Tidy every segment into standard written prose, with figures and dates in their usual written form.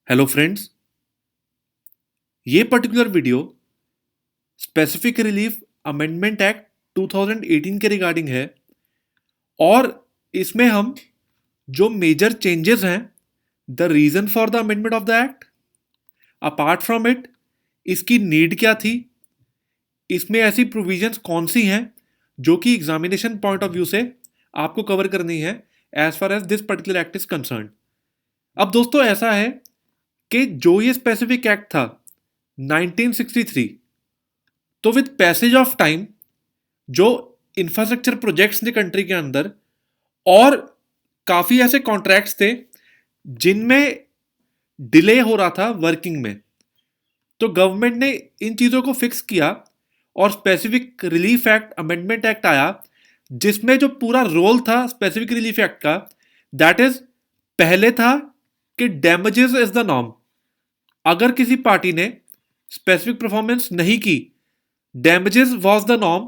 Hello friends, ये particular video specific relief amendment act 2018 के regarding है और इसमें हम जो मेजर चेंजेस हैं, the reason for the amendment of the act, apart from it इसकी नीड क्या थी, इसमें ऐसी प्रोविजंस कौन सी हैं जो कि एग्जामिनेशन पॉइंट ऑफ व्यू से आपको कवर करनी है as far as this particular act is concern. अब दोस्तों ऐसा है कि जो ये स्पेसिफिक एक्ट था 1963, तो विद पैसेज ऑफ टाइम जो इंफ्रास्ट्रक्चर प्रोजेक्ट्स थे कंट्री के अंदर और काफ़ी ऐसे कॉन्ट्रैक्ट्स थे जिनमें डिले हो रहा था वर्किंग में, तो गवर्नमेंट ने इन चीज़ों को फिक्स किया और specific relief act amendment act आया, जिसमें जो पूरा रोल था स्पेसिफिक रिलीफ एक्ट का, दैट इज पहले था कि डैमेजेस इज द नॉर्म। अगर किसी पार्टी ने स्पेसिफिक परफॉर्मेंस नहीं की, damages was the norm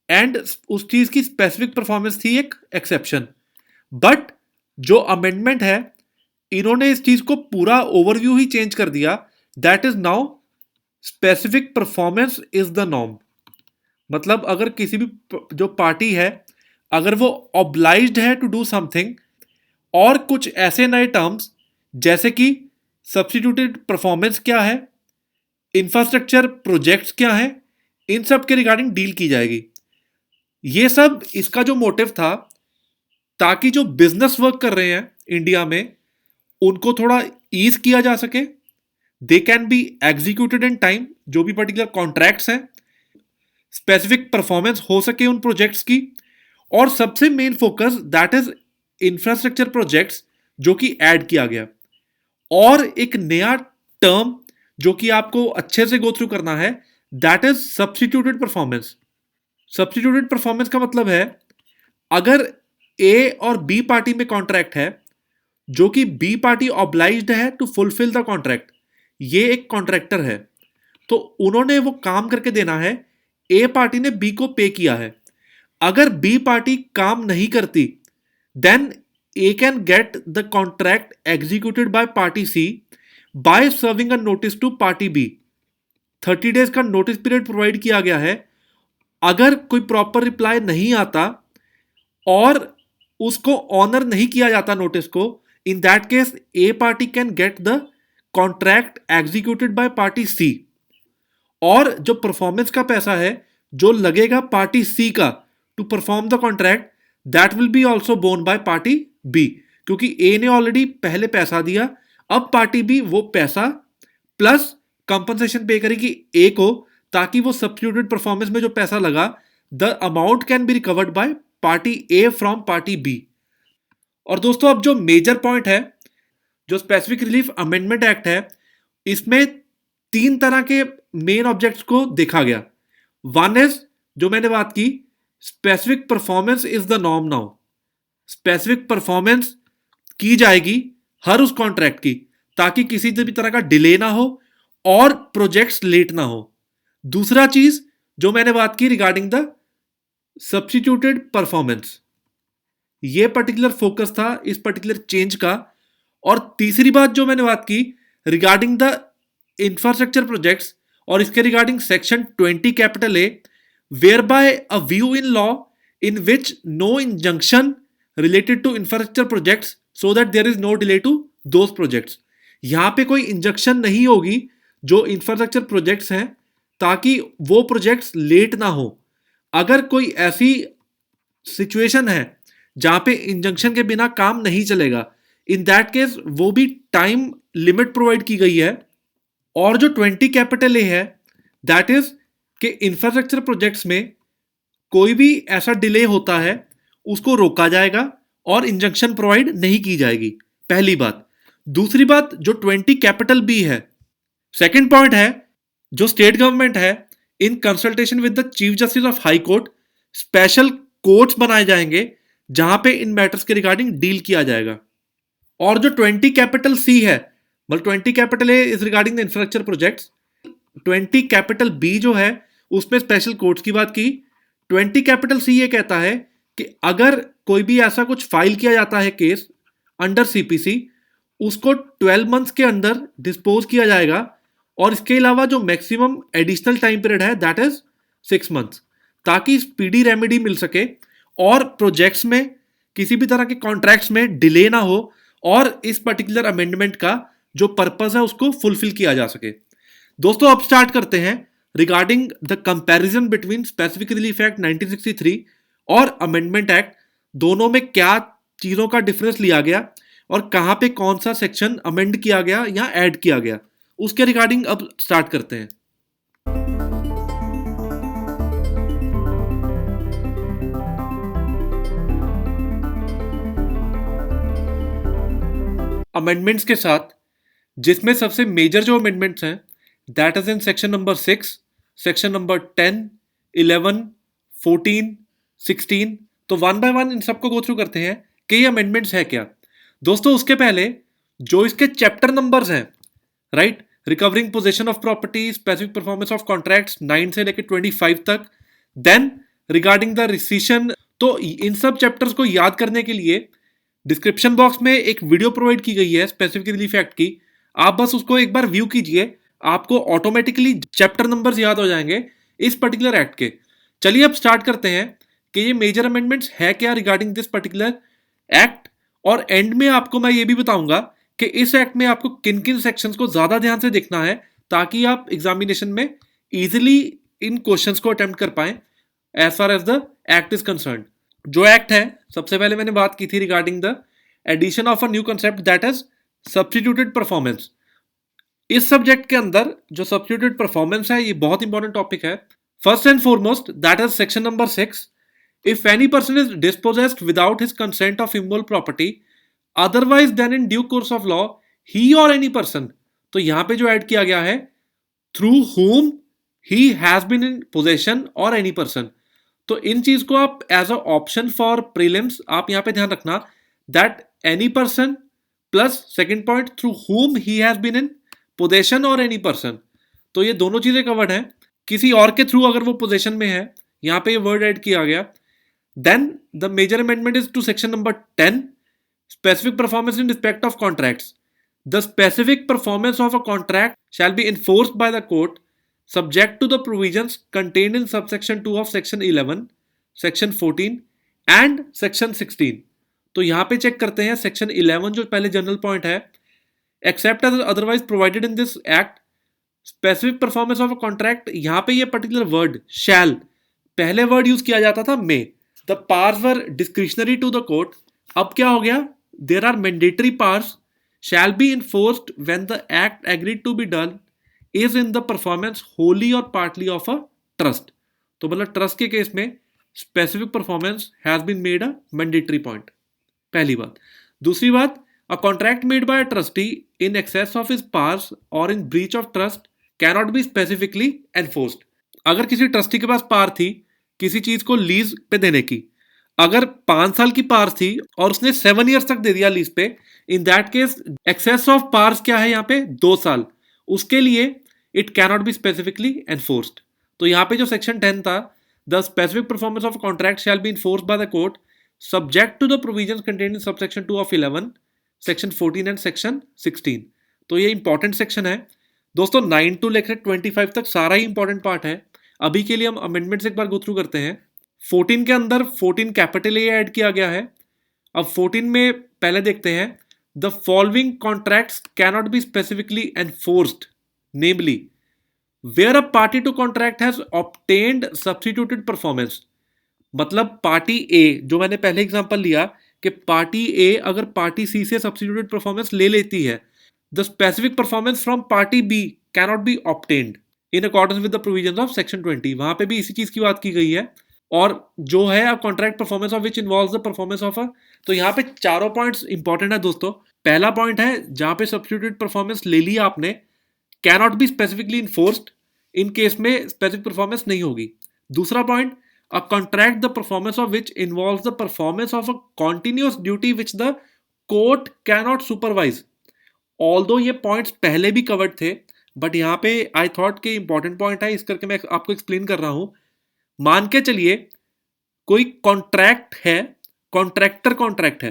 and उस चीज की स्पेसिफिक परफॉर्मेंस थी एक एक्सेप्शन। बट जो अमेंडमेंट है, इन्होंने इस चीज को पूरा ओवरव्यू ही चेंज कर दिया। That is now specific performance is the norm. मतलब अगर किसी भी जो पार्टी है, अगर वो ऑब्लाइज्ड है टू डू समथिंग और कुछ ऐसे नए टर्म्स जैसे कि सब्स्टिट्यूटेड परफॉर्मेंस क्या है, इंफ्रास्ट्रक्चर प्रोजेक्ट्स क्या है, इन सब के रिगार्डिंग डील की जाएगी। ये सब इसका जो मोटिव था, ताकि जो बिजनेस वर्क कर रहे हैं इंडिया में उनको थोड़ा ईज किया जा सके, they can be executed in time. जो भी पर्टिकुलर कॉन्ट्रैक्ट्स हैं, स्पेसिफिक परफॉर्मेंस हो सके उन प्रोजेक्ट्स की, और सबसे main focus that is infrastructure projects, जो कि ऐड किया गया। और एक नया टर्म जो कि आपको अच्छे से गो थ्रू करना है, that is substituted performance. Substituted performance का मतलब है, अगर ए और बी पार्टी में कॉन्ट्रैक्ट है, जो कि बी पार्टी ऑब्लाइज्ड है टू फुलफिल द कॉन्ट्रैक्ट, ये एक कॉन्ट्रैक्टर है तो उन्होंने वो काम करके देना है, ए पार्टी ने बी को पे किया है। अगर बी पार्टी काम नहीं करती, then A can get the contract executed by party C by serving a notice to party B. 30 days का नोटिस पीरियड प्रोवाइड किया गया है। अगर कोई प्रॉपर रिप्लाई नहीं आता और उसको ऑनर नहीं किया जाता नोटिस को, in that case A party can get the contract executed by party C. और जो परफॉर्मेंस का पैसा है जो लगेगा पार्टी सी का to perform the contract, that will be also borne by party B, क्योंकि ए ने ऑलरेडी पहले पैसा दिया। अब पार्टी बी वो पैसा प्लस कंपनसेशन पे करेगी ए को, ताकि वो सब्स्टिट्यूटेड परफॉर्मेंस में जो पैसा लगा, the amount can be recovered by party A from party B. और दोस्तों अब जो मेजर पॉइंट है, जो स्पेसिफिक रिलीफ अमेंडमेंट एक्ट है, इसमें 3 तरह के मेन ऑब्जेक्ट्स को देखा गया। वन इज, जो मैंने बात की, specific performance is the norm now. Specific performance की जाएगी हर उस कॉन्ट्रैक्ट की, ताकि किसी भी तरह का डिले ना हो और प्रोजेक्ट्स लेट ना हो। दूसरा चीज जो मैंने बात की रिगार्डिंग द सब्स्टिट्यूटेड परफॉर्मेंस, ये पर्टिकुलर फोकस था इस पर्टिकुलर चेंज का। और तीसरी बात जो मैंने बात की रिगार्डिंग द इंफ्रास्ट्रक्चर प्रोजेक्ट्स, और इसके regarding section 20 capital A, where by a view in law in which no injunction related to infrastructure projects so that there is no delay to those projects. यहां पे कोई injunction नहीं होगी जो infrastructure projects हैं, ताकि वो प्रोजेक्ट्स लेट ना हो। अगर कोई ऐसी सिचुएशन है जहां पे इंजंक्शन के बिना काम नहीं चलेगा, इन दैट केस वो भी टाइम लिमिट प्रोवाइड की गई है। और जो 20 कैपिटल ए है, दैट इज कि इंफ्रास्ट्रक्चर प्रोजेक्ट्स में कोई भी ऐसा डिले होता है उसको रोका जाएगा और इंजंक्शन प्रोवाइड नहीं की जाएगी, पहली बात। दूसरी बात जो 20 कैपिटल बी है, सेकंड पॉइंट है, जो स्टेट गवर्नमेंट है, इन consultation with the chief justice of high court, special courts बनाए जाएंगे जहां पे इन मैटर्स के रिगार्डिंग डील किया जाएगा। और जो 20 कैपिटल सी है, मतलब 20 capital A is regarding the infrastructure projects, 20 capital B जो है उसमें स्पेशल कोर्ट्स की बात की। 20 कैपिटल सी ये कहता है कि अगर कोई भी ऐसा कुछ फाइल किया जाता है केस अंडर सीपीसी, उसको 12 मंथ्स के अंदर डिस्पोज किया जाएगा, और इसके अलावा जो मैक्सिमम एडिशनल टाइम पीरियड है दैट इज 6 मंथ्स, ताकि स्पीडी रेमेडी मिल सके और प्रोजेक्ट्स में किसी भी तरह के कॉन्ट्रैक्ट्स में डिले ना हो, और इस पर्टिकुलर अमेंडमेंट का जो पर्पस है उसको फुलफिल किया जा सके। दोस्तों अब स्टार्ट करते हैं regarding the comparison between specific relief act 1963 और अमेंडमेंट एक्ट। दोनों में क्या चीजों का डिफरेंस लिया गया और कहां पे कौन सा सेक्शन अमेंड किया गया या ऐड किया गया, उसके रिगार्डिंग अब स्टार्ट करते हैं। अमेंडमेंट्स के साथ जिसमें सबसे मेजर जो अमेंडमेंट्स हैं that is in section number 6, section number 10, 11, 14, 16। तो वन बाय वन इन सबको गो थ्रू करते हैं कि ये अमेंडमेंट्स है क्या। दोस्तों उसके पहले जो इसके चैप्टर नंबर्स हैं, right, recovering position of property, specific performance of contracts 9 से लेकर 25 तक, देन रिगार्डिंग द रिसीशन। तो इन सब चैप्टर्स को याद करने के लिए डिस्क्रिप्शन बॉक्स में एक वीडियो प्रोवाइड की गई है स्पेसिफिक रिलीफ एक्ट की, आप बस उसको एक बार व्यू कीजिए, आपको ऑटोमेटिकली चैप्टर नंबर्स याद हो जाएंगे इस पर्टिकुलर एक्ट के। चलिए अब स्टार्ट करते हैं कि ये मेजर अमेंडमेंट्स है क्या रिगार्डिंग दिस पर्टिकुलर एक्ट, और एंड में आपको मैं ये भी बताऊंगा कि इस एक्ट में आपको किन किन सेक्शंस को ज्यादा ध्यान से देखना है ताकि आप एग्जामिनेशन में इजीली इन क्वेश्चंस को अटेम्प्ट कर पाएं as far as the act is concerned. जो एक्ट है, सबसे पहले मैंने बात की थी regarding the addition of a new concept that is substituted performance. इस सब्जेक्ट के अंदर जो सब्स्टिट्यूटेड परफॉर्मेंस है ये बहुत इंपॉर्टेंट टॉपिक है। First and foremost that is section number 6, if any person is dispossessed without his consent of immovable property otherwise than in due course of law he or any person। तो यहां पे जो add किया गया है through whom he has been in possession or any person। तो इन चीज को आप as a option for prelims आप यहां पे ध्यान रखना that any person plus second point through whom he has been in possession or any person। तो ये दोनों चीजें कवर्ड है, किसी और के थ्रू अगर वो पोजेशन में है, यहां पे ये वर्ड ऐड किया गया। Then the major amendment is to section number 10, specific performance in respect of contracts। The specific performance of a contract shall be enforced by the court subject to the provisions contained in subsection 2 of section 11, section 14 and section 16। तो यहां पे check करते हैं section 11 जो पहले general point है, except as otherwise provided in this act specific performance of a contract। यहां पे ये पर्टिकुलर वर्ड shall, पहले वर्ड यूज किया जाता था may, the powers were discretionary to the court। अब क्या हो गया, there are mandatory powers shall be enforced when the act agreed to be done is in the performance wholly or partly of a trust। तो मतलब trust के case में specific performance has been made a mandatory point, पहली बात। दूसरी बात, a contract made by a trustee in excess of his powers or in breach of trust cannot be specifically enforced। अगर किसी ट्रस्टी के पास power थी किसी चीज को लीज पे देने की, अगर 5 साल की पावर्स थी और उसने 7 इयर्स तक दे दिया लीज पे, in that case excess of powers क्या है यहाँ पे 2 साल, उसके लिए it can not be specifically enforced. तो यहाँ पे जो सेक्शन 10 था, the specific performance of contract shall be enforced by the court subject to the provisions contained in subsection 2 of 11, section 14 and section 16। तो ये इंपॉर्टेंट सेक्शन है दोस्तों, 9 to लेकर 25 तक सारा ही इंपॉर्टेंट पार्ट है। अभी के लिए हम अमेंडमेंट्स एक बार गो थ्रू करते हैं। 14 के अंदर 14 कैपिटल ए ऐड किया गया है। अब 14 में पहले देखते हैं, the following contracts can not be specifically enforced, namely where a party to contract has obtained substituted performance. मतलब पार्टी ए, जो मैंने पहले एग्जांपल लिया कि पार्टी ए अगर पार्टी सी से सब्स्टिट्यूटेड परफॉर्मेंस ले लेती है, the specific performance from party B can not be obtained in accordance with the provisions of section 20। वहां पे भी इसी चीज की बात की गई है। और जो है a contract performance of which involves the performance of a, तो यहाँ पे चारों पॉइंट्स इंपॉर्टेंट है दोस्तों। पहला पॉइंट है जहां पे सब्स्टिट्यूटेड परफॉर्मेंस ले लिया आपने, can not be specifically enforced, in case में स्पेसिफिक परफॉर्मेंस नहीं होगी। दूसरा point, a contract the performance of which involves the performance of a continuous duty which the court can not supervise. Although ये points पहले भी covered थे, but यहाँ पे आई थॉट के इंपॉर्टेंट पॉइंट है, इस करके मैं आपको एक्सप्लेन कर रहा हूं। मान के चलिए कोई कॉन्ट्रैक्ट है, कॉन्ट्रैक्टर कॉन्ट्रैक्ट है,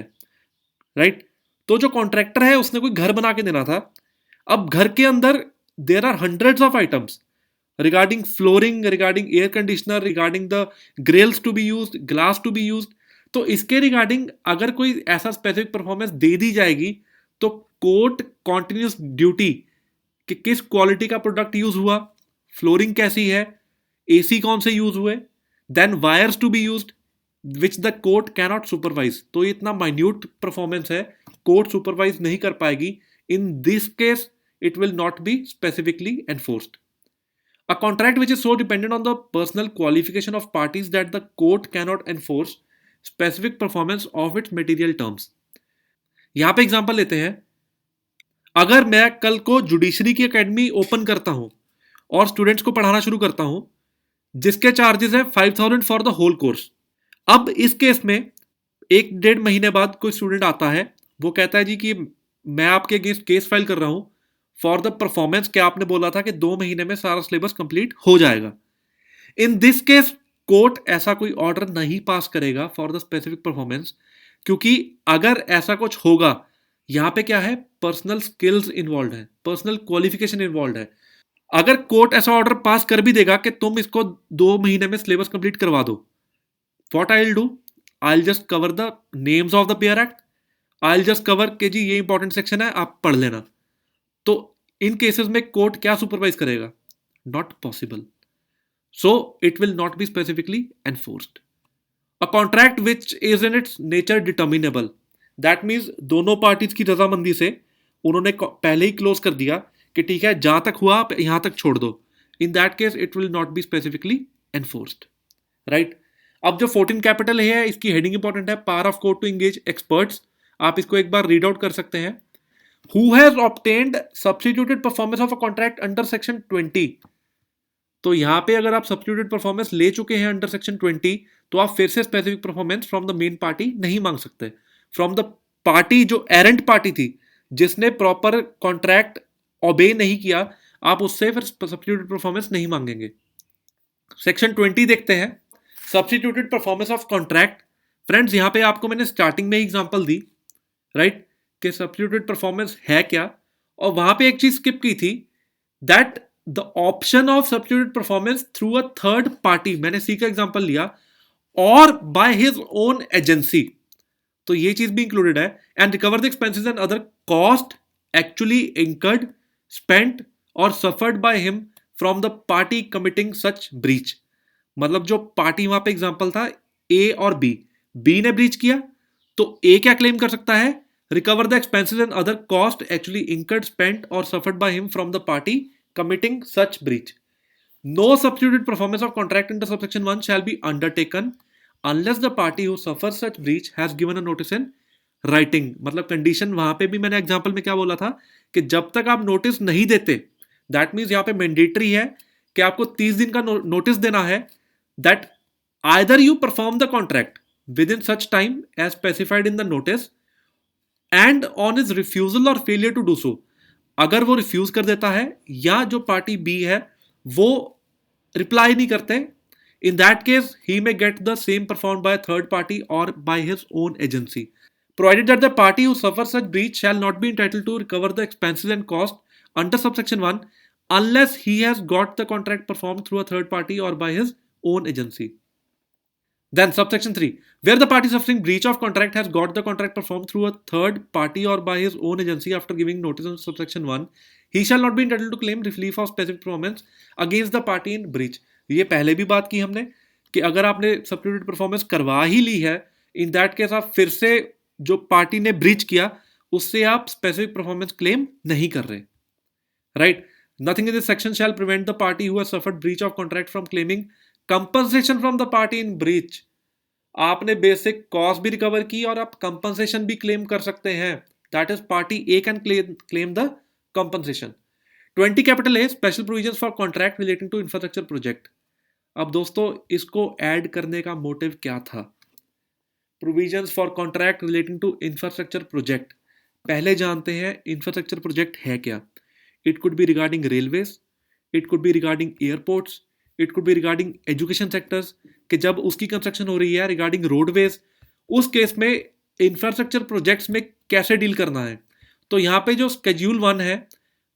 राइट। तो जो कॉन्ट्रैक्टर है उसने कोई घर बना के देना था। अब घर के अंदर there are hundreds of items regarding flooring, regarding air conditioner, regarding the grills to be used, glass to be used। तो इसके रिगार्डिंग अगर कोई ऐसा स्पेसिफिक परफॉर्मेंस दे दी जाएगी तो कोर्ट कॉन्टिन्यूस ड्यूटी कि किस क्वालिटी का प्रोडक्ट यूज हुआ, फ्लोरिंग कैसी है, एसी कौन से यूज हुए, then wires to be used which the court cannot supervise. तो ये इतना माइन्यूट परफॉर्मेंस है, कोर्ट सुपरवाइज नहीं कर पाएगी। In this case it will not be specifically enforced. A contract which is so dependent on the personal qualification of parties that the court cannot enforce specific performance of its material terms। यहां पे example लेते हैं, अगर मैं कल को judiciary की academy open करता हूं और स्टूडेंट्स को पढ़ाना शुरू करता हूं जिसके चार्जेस है 5000 फॉर द होल कोर्स। अब इस केस में 1-1.5 महीने बाद कोई स्टूडेंट आता है, वो कहता है जी कि मैं आपके अगेंस्ट केस फाइल कर रहा हूं फॉर द परफॉर्मेंस कि आपने बोला था कि 2 महीने में सारा सिलेबस कंप्लीट हो जाएगा। इन दिस केस कोर्ट ऐसा कोई ऑर्डर नहीं पास करेगा फॉर द स्पेसिफिक परफॉर्मेंस, क्योंकि अगर ऐसा कुछ होगा, यहां पे क्या है, पर्सनल स्किल्स इन्वॉल्व है, पर्सनल क्वालिफिकेशन इन्वॉल्व है। अगर कोर्ट ऐसा ऑर्डर पास कर भी देगा कि तुम इसको 2 महीने में सिलेबस कंप्लीट करवा दो, what I will do, I will just cover the names of the pair act, I will just cover कि जी ये इंपॉर्टेंट सेक्शन है, आप पढ़ लेना। तो इन केसेस में कोर्ट क्या सुपरवाइज करेगा? Not possible. So it will not be specifically enforced. A contract which is in its nature determinable, that means दोनों पार्टीज की रजामंदी से उन्होंने पहले ही क्लोज कर दिया कि ठीक है जहां तक हुआ आप यहां तक छोड़ दो। In that case it will not be specifically enforced, right. अब जो 14 कैपिटल है इसकी हेडिंग इंपॉर्टेंट है, power of court to engage experts. आप इसको एक बार रीड आउट कर सकते हैं। Who has obtained substituted performance of a contract under section 20। तो यहां पे अगर आप substituted performance ले चुके हैं अंडर सेक्शन 20 तो आप फिर से specific performance from the main party नहीं मांग सकते। फ्रॉम द पार्टी जो एरेंट पार्टी थी, जिसने प्रॉपर कॉन्ट्रैक्ट ओबे नहीं किया, आप उससे फिर सब्स्टिट्यूटेड परफॉर्मेंस नहीं मांगेंगे। सेक्शन 20 देखते हैं, substituted performance of contract. Friends यहां पे आपको मैंने स्टार्टिंग में एग्जांपल दी, राइट, कि सब्स्टिट्यूटेड परफॉर्मेंस है क्या, और वहां पे एक चीज स्किप की थी, that the option of substituted performance through a third party, मैंने सी का एग्जांपल लिया, और बाय हिज ओन एजेंसी। तो ये चीज भी इंक्लूडेड है। And recover the expenses and other cost actually incurred, spent or suffered by him from the party committing such breach. मतलब जो पार्टी वहां पे एग्जांपल था ए और बी ने ब्रीच किया, तो ए क्या क्लेम कर सकता है, recover the expenses and other cost actually incurred, spent or suffered by him from the party committing such breach। No substituted performance of contract under subsection 1 shall be undertaken unless the party who suffers such breach has given a notice in writing। मतलब condition वहां पे भी मैंने example में क्या बोला था कि जब तक आप नोटिस नहीं देते, दैट मीन्स यहां पे मैंडेटरी है कि आपको 30 दिन का नोटिस देना है, that either you perform the contract within such time as specified in the notice and on is refusal और फेलियर टू डू सो। अगर वो रिफ्यूज कर देता है या जो पार्टी बी है वो रिप्लाई नहीं करते, in that case he may get the same perform by third party or by his own agency, provided that the party who suffer such breach shall not be entitled to recover the expenses and cost under subsection 1 unless he has got the contract performed through a third party or by his own agency। Then subsection 3, where the party suffering breach of contract has got the contract performed through a third party or by his own agency after giving notice on subsection 1, he shall not be entitled to claim relief of specific performance against the party in breach। ये पहले भी बात की हमने कि अगर आपने substituted performance करवा ही ली है, इन दैट केस आप फिर से जो पार्टी ने ब्रीच किया उससे आप स्पेसिफिक परफॉर्मेंस क्लेम नहीं कर रहे, right. Nothing in this section shall prevent the party who has suffered breach of contract from claiming compensation from the party in breach। आपने बेसिक कॉस्ट भी रिकवर की और आप कंपनसेशन भी क्लेम कर सकते हैं, that is party A can claim the compensation. 20 capital A, special provisions for contract relating to infrastructure project. अब दोस्तों इसको ऐड करने का मोटिव क्या था? Provisions for contract relating to infrastructure project. पहले जानते हैं इंफ्रास्ट्रक्चर प्रोजेक्ट है क्या। It could be regarding railways, it could be regarding airports, it could be regarding education sectors, कि जब उसकी कंस्ट्रक्शन हो रही है रिगार्डिंग रोडवेज, उस केस में इंफ्रास्ट्रक्चर प्रोजेक्ट्स में कैसे डील करना है। तो यहाँ पे जो स्केड्यूल 1 है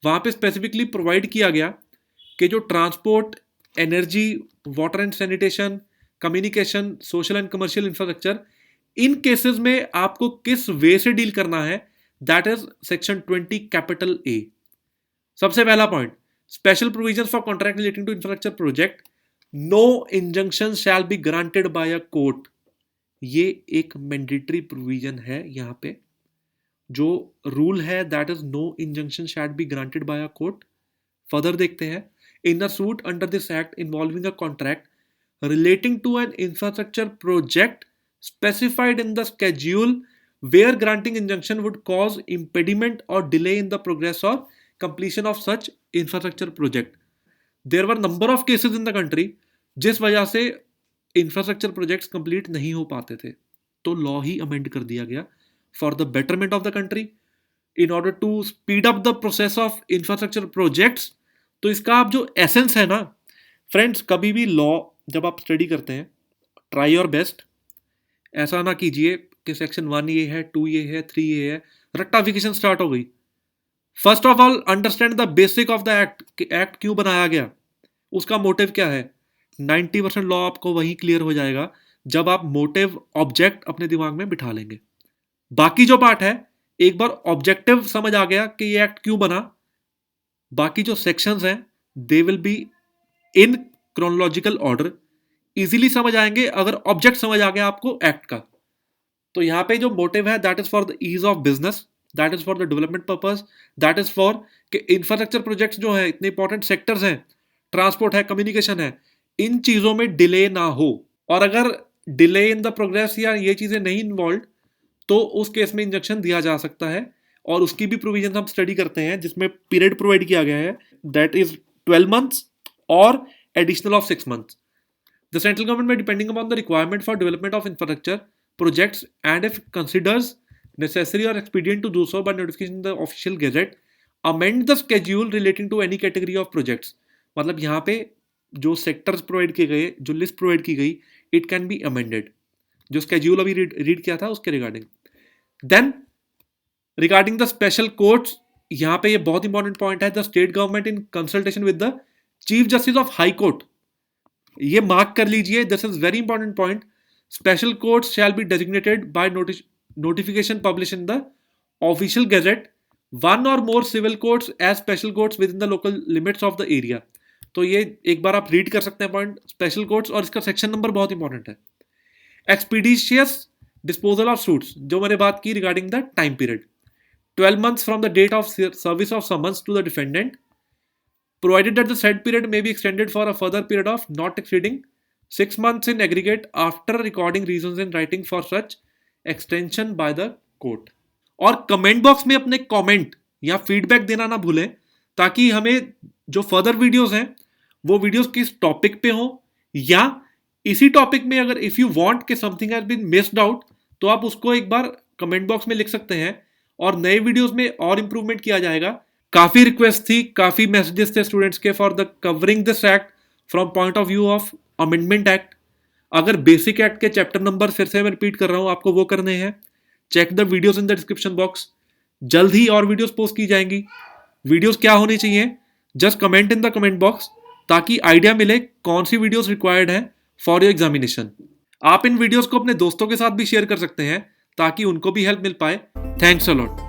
वहाँ पे स्पेसिफिकली प्रोवाइड किया गया कि जो transport, energy, water and sanitation, communication, social and commercial infrastructure, इन केसेस में आपको किस वे से डील करना है, that is section 20 capital A. सबसे पहला point, special provisions for contract relating to infrastructure project, no injunction shall be granted by a court. ये एक मैंडेटरी प्रोविजन है। यहाँ पे जो रूल है that is no injunction shall be granted by a court. Further देखते हैं, in a suit under this act involving a contract relating to an infrastructure project specified in the schedule where granting injunction would cause impediment or delay in the progress or completion of such infrastructure project. There were number of cases in the country जिस वजह से infrastructure projects complete नहीं हो पाते थे, तो law ही amend कर दिया गया for the betterment of the country in order to speed up the process of infrastructure projects. तो इसका आप जो एसेंस है ना फ्रेंड्स, कभी भी लॉ जब आप स्टडी करते हैं, ट्राई योर बेस्ट, ऐसा ना कीजिए कि सेक्शन 1 ये है, 2 ये है, 3 ये है, रट्टाफिकेशन स्टार्ट हो गई। First of all understand the basic of the act कि एक्ट क्यों बनाया गया, उसका मोटिव क्या है। 90% लॉ आपको वही क्लियर हो जाएगा जब आप मोटिव ऑब्जेक्ट अपने दिमाग में बिठा लेंगे। बाकी जो पार्ट है, एक बार ऑब्जेक्टिव समझ आ गया कि ये एक्ट क्यों बना, बाकी जो सेक्शंस हैं they will be in chronological order, easily समझ आएंगे अगर ऑब्जेक्ट समझ आ गया आपको एक्ट का। तो यहां पे जो मोटिव है that is for the ease of business, that is for the development purpose, that is for कि इंफ्रास्ट्रक्चर प्रोजेक्ट्स जो है, इतने इंपॉर्टेंट सेक्टर्स हैं, ट्रांसपोर्ट है, कम्युनिकेशन है, इन चीजों में डिले ना हो। और अगर डिले इन द प्रोग्रेस या ये चीजें नहीं इन्वॉल्व, तो उस केस में इंजंक्शन दिया जा सकता है। और उसकी भी प्रोविजन हम स्टडी करते हैं जिसमें पीरियड प्रोवाइड किया गया है, दैट इज 12 months और additional of 6 months. The central government may, depending upon the requirement for development of infrastructure projects and if considers necessary or expedient to do so by notification in the official gazette, amend the schedule relating to any category of projects. मतलब यहाँ पे जो sectors provide किए गए, जो list provide की गई, it can be amended. जो स्केड्यूल अभी रीड किया था उसके regarding. Then regarding the special courts, यहाँ पे ये बहुत इंपॉर्टेंट पॉइंट है, the state government in consultation with the chief justice of high court, ये मार्क कर लीजिए, this is very important point. Special courts shall be designated by notification publish in the official gazette, one or more civil courts as special courts with in the local limits of the area. तो ये एक बार आप read कर सकते हैं point, special courts, और इसका section number बहुत इंपॉर्टेंट है। एक्सपीडिशियस डिस्पोजल ऑफ सूट्स, जो मैंने बात की regarding the time period, 12 months from the date of service of summons to the defendant, provided that the said period may be extended for a further period of not exceeding 6 months in aggregate after recording reasons in writing for such extension by the court. और comment box में अपने comment या feedback देना ना भूलें, ताकि हमें जो फर्दर वीडियोस हैं वो वीडियोस किस टॉपिक पे हो, या इसी टॉपिक में अगर इफ यू वांट कि something has been missed out, तो आप उसको एक बार कमेंट बॉक्स में लिख सकते हैं और नए वीडियोस में और इंप्रूवमेंट किया जाएगा। काफी रिक्वेस्ट थी, काफी मैसेजेस थे स्टूडेंट्स के for the covering this act from point of view of amendment act. अगर बेसिक एक्ट के चैप्टर नंबर फिर से मैं रिपीट कर रहा हूं, आपको वो करने हैं, check the videos in the description box. जल्द ही और वीडियोस पोस्ट की जाएंगी। वीडियोस क्या होनी चाहिए, just comment in the comment box, ताकि आइडिया मिले कौन सी वीडियोस रिक्वायर्ड है फॉर योर एग्जामिनेशन। आप इन वीडियोस को अपने दोस्तों के साथ भी शेयर कर सकते हैं ताकि उनको भी हेल्प मिल पाए। Thanks a lot.